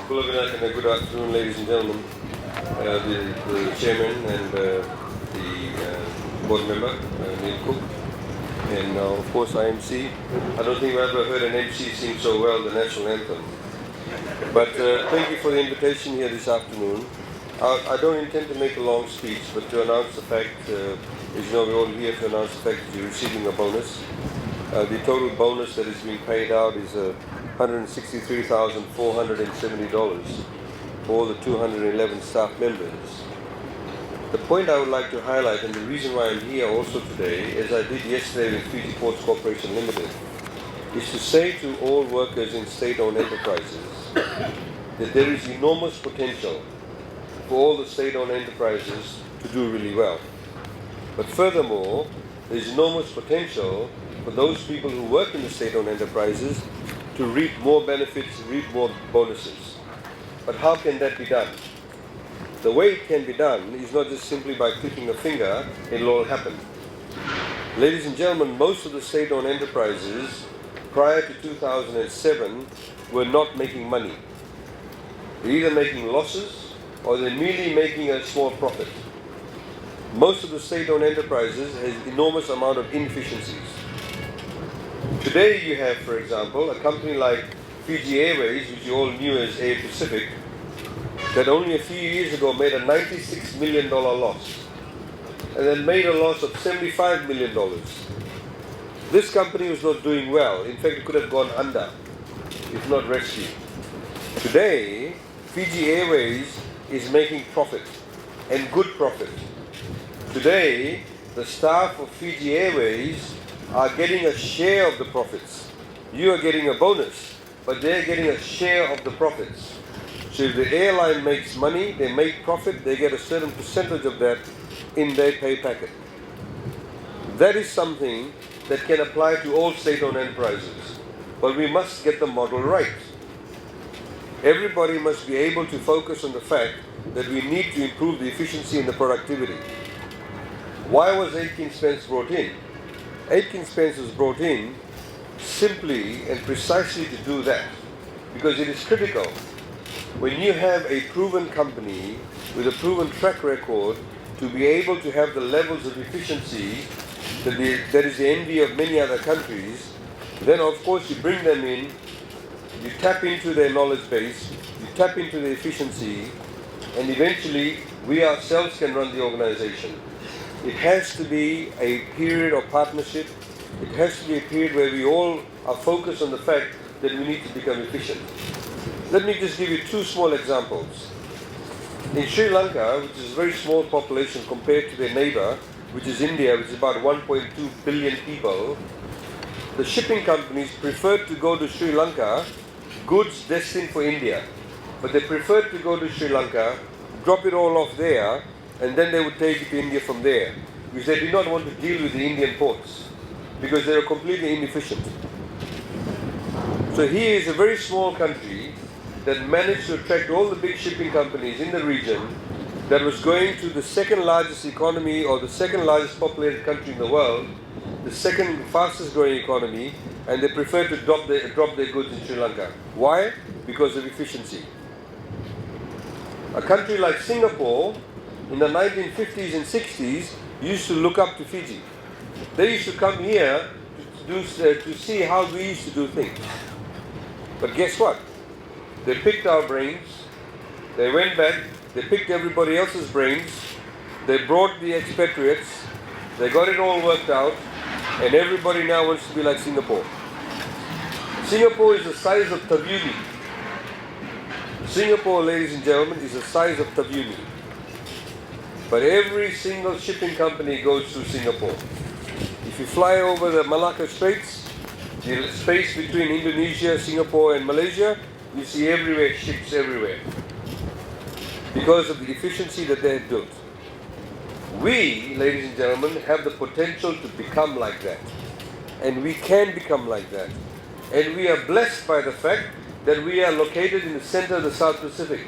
Good afternoon, ladies and gentlemen, the chairman and the board member, Neil Cook, and of course IMC. I don't think I've ever heard an MC sing so well the national anthem. But thank you for the invitation here this afternoon. I don't intend to make a long speech, but to announce the fact, as you know, we're all here to announce the fact that you're receiving a bonus. The total bonus that is being paid out is $163,470 for all the 211 staff members. The point I would like to highlight, and the reason why I'm here also today, as I did yesterday with Fiji Ports Corporation Limited, is to say to all workers in state-owned enterprises that there is enormous potential for all the state-owned enterprises to do really well. But furthermore, there is enormous potential for those people who work in the state-owned enterprises to reap more benefits, reap more bonuses. But how can that be done? The way it can be done is not just simply by clicking a finger, it'll all happen. Ladies and gentlemen, most of the state-owned enterprises prior to 2007 were not making money. They're either making losses or they're merely making a small profit. Most of the state-owned enterprises has enormous amount of inefficiencies. Today you have, for example, a company like Fiji Airways, which you all knew as Air Pacific, that only a few years ago made a $96 million loss, and then made a loss of $75 million. This company was not doing well. In fact, it could have gone under, if not rescued. Today, Fiji Airways is making profit, and good profit. Today, the staff of Fiji Airways are getting a share of the profits. You are getting a bonus, but they're getting a share of the profits. So if the airline makes money, they make profit, they get a certain percentage of that in their pay packet. That is something that can apply to all state-owned enterprises. But we must get the model right. Everybody must be able to focus on the fact that we need to improve the efficiency and the productivity. Why was Aitken Spence brought in? Aitken Spence was brought in simply and precisely to do that, because it is critical. When you have a proven company with a proven track record to be able to have the levels of efficiency that is the envy of many other countries, then of course you bring them in, you tap into their knowledge base, you tap into their efficiency, and eventually we ourselves can run the organization. It has to be a period of partnership. It has to be a period where we all are focused on the fact that we need to become efficient. Let me just give you two small examples. In Sri Lanka, which is a very small population compared to their neighbor, which is India, which is about 1.2 billion people, the shipping companies preferred to go to Sri Lanka, goods destined for India. But they preferred to go to Sri Lanka, drop it all off there, and then they would take it to India from there, because they did not want to deal with the Indian ports, because they were completely inefficient. So here is a very small country that managed to attract all the big shipping companies in the region, that was going to the second largest economy or the second largest populated country in the world, the second fastest growing economy, and they preferred to drop their goods in Sri Lanka. Why? Because of efficiency. A country like Singapore in the 1950s and 60s used to look up to Fiji. They used to come here to see how we used to do things. But guess what? They picked our brains, they went back, they picked everybody else's brains, they brought the expatriates, they got it all worked out, and everybody now wants to be like Singapore. Singapore is the size of Taveuni. Singapore, ladies and gentlemen, is the size of Taveuni. But every single shipping company goes through Singapore. If you fly over the Malacca Straits, the space between Indonesia, Singapore and Malaysia, you see everywhere ships everywhere, because of the efficiency that they have built. We, ladies and gentlemen, have the potential to become like that. And we can become like that. And we are blessed by the fact that we are located in the center of the South Pacific.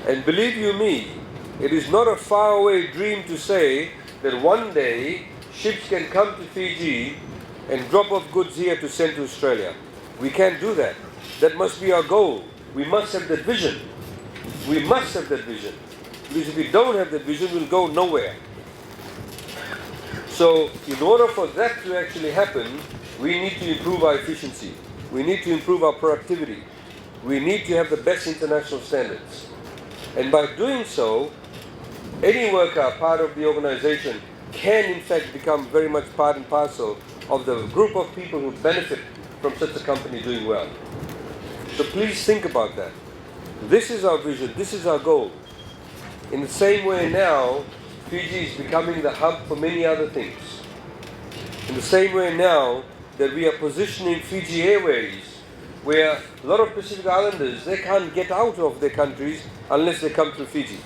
And believe you me, it is not a faraway dream to say that one day ships can come to Fiji and drop off goods here to send to Australia. We can't do that. That must be our goal. we must have that vision. We must have that vision. Because if we don't have that vision, we'll go nowhere. So in order for that to actually happen, we need to improve our efficiency. We need to improve our productivity. We need to have the best international standards. And by doing so, any worker part of the organization can in fact become very much part and parcel of the group of people who benefit from such a company doing well. So please think about that. This is our vision, this is our goal. In the same way now, Fiji is becoming the hub for many other things. In the same way now that we are positioning Fiji Airways, where a lot of Pacific Islanders, they can't get out of their countries unless they come through Fiji.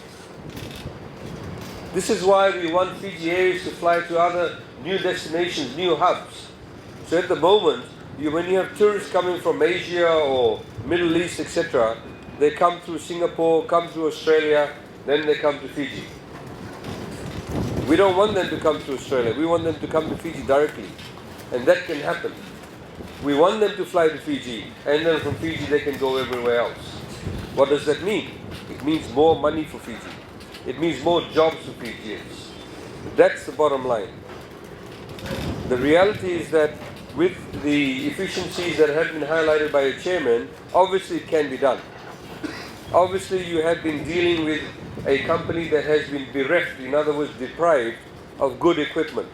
This is why we want Fiji Airways to fly to other new destinations, new hubs. So at the moment, when you have tourists coming from Asia or Middle East, etc., they come through Singapore, come through Australia, then they come to Fiji. We don't want them to come to Australia. We want them to come to Fiji directly. And that can happen. We want them to fly to Fiji, and then from Fiji they can go everywhere else. What does that mean? It means more money for Fiji. It means more jobs for Fijians. That's the bottom line. The reality is that with the efficiencies that have been highlighted by the chairman, obviously it can be done. Obviously you have been dealing with a company that has been bereft, in other words deprived, of good equipment.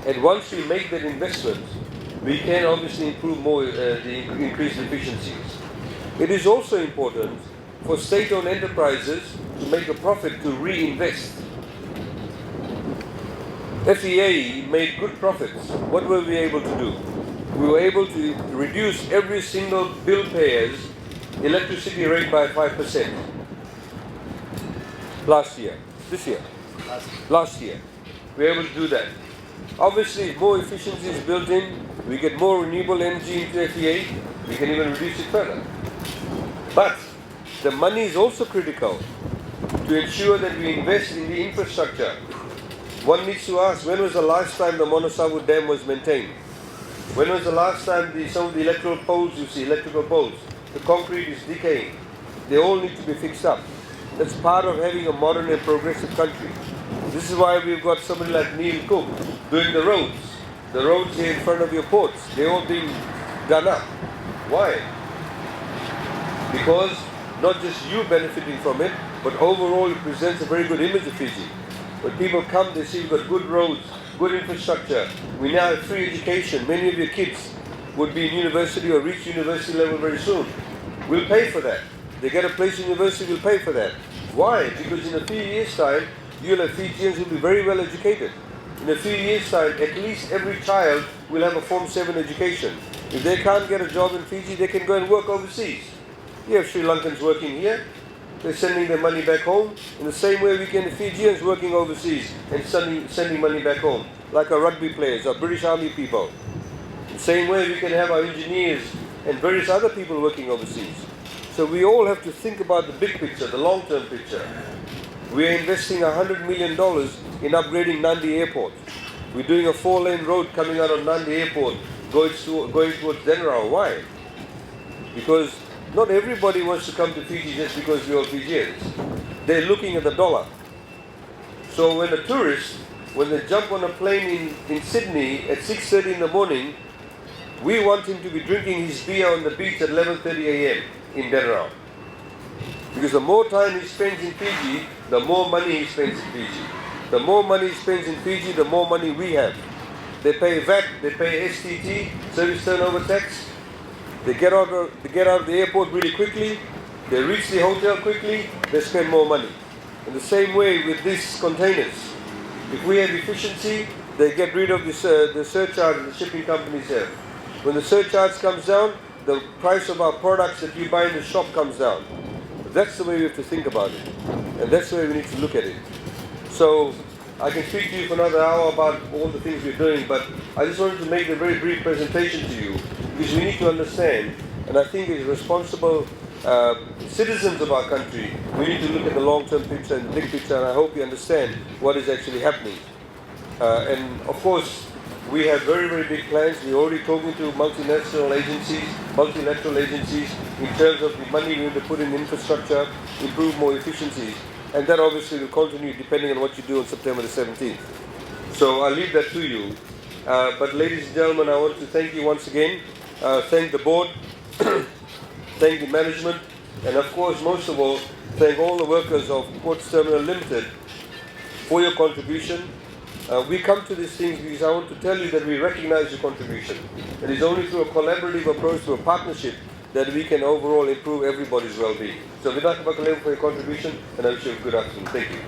And once we make that investment, we can obviously improve more the increased efficiencies. It is also important for state-owned enterprises to make a profit to reinvest. FEA made good profits. What were we able to do? We were able to reduce every single bill payer's electricity rate by 5%. Last year. This year. Last year. We were able to do that. Obviously, if more efficiency is built in, we get more renewable energy into FEA, we can even reduce it further. But the money is also critical to ensure that we invest in the infrastructure. One needs to ask, when was the last time the Monosavu Dam was maintained? When was the last time some of the electrical poles, you see, electrical poles, the concrete is decaying. They all need to be fixed up. That's part of having a modern and progressive country. This is why we've got somebody like Neil Cook doing the roads. The roads here in front of your ports, they're all being done up. Why? Because not just you benefiting from it, but overall it presents a very good image of Fiji. When people come, they see we've got good roads, good infrastructure. We now have free education. Many of your kids would be in university or reach university level very soon. We'll pay for that. They get a place in university, we'll pay for that. Why? Because in a few years' time, you'll have Fijians who will be very well educated. In a few years' time, at least every child will have a Form 7 education. If they can't get a job in Fiji, they can go and work overseas. You have Sri Lankans working here. They're sending their money back home. In the same way, we can have Fijians working overseas and sending money back home, like our rugby players, our British Army people. In the same way, we can have our engineers and various other people working overseas. So we all have to think about the big picture, the long-term picture. We are investing $100 million in upgrading Nandi Airport. We're doing a 4-lane road coming out of Nandi Airport, going towards Denrao. Why? Because not everybody wants to come to Fiji just because we're all Fijians. They're looking at the dollar. So when a tourist, when they jump on a plane in Sydney at 6:30 in the morning, we want him to be drinking his beer on the beach at 11:30 a.m. in Denrao. Because the more time he spends in Fiji, the more money he spends in Fiji. The more money he spends in Fiji, the more money we have. They pay VAT, they pay STT, service turnover tax. They get out of the airport really quickly, they reach the hotel quickly, they spend more money. In the same way with these containers. If we have efficiency, they get rid of the surcharge the shipping companies have. When the surcharge comes down, the price of our products that you buy in the shop comes down. That's the way we have to think about it. And that's the way we need to look at it. So I can speak to you for another hour about all the things we're doing, but I just wanted to make a very brief presentation to you, because we need to understand, and I think as responsible citizens of our country, we need to look at the long-term picture and the big picture, and I hope you understand what is actually happening. And of course, We have very, very big plans. We're already talking to multinational agencies, multilateral agencies, in terms of the money we need to put in infrastructure, improve more efficiencies. And that obviously will continue depending on what you do on September the 17th. So I'll leave that to you. But ladies and gentlemen, I want to thank you once again. Thank the board, thank the management, and of course, most of all, thank all the workers of Ports Terminal Limited for your contribution. We come to these things because I want to tell you that we recognize your contribution. It is only through a collaborative approach, through a partnership, that we can overall improve everybody's well-being. So, Vidaka Bakalem for your contribution, and I wish you a good afternoon. Thank you.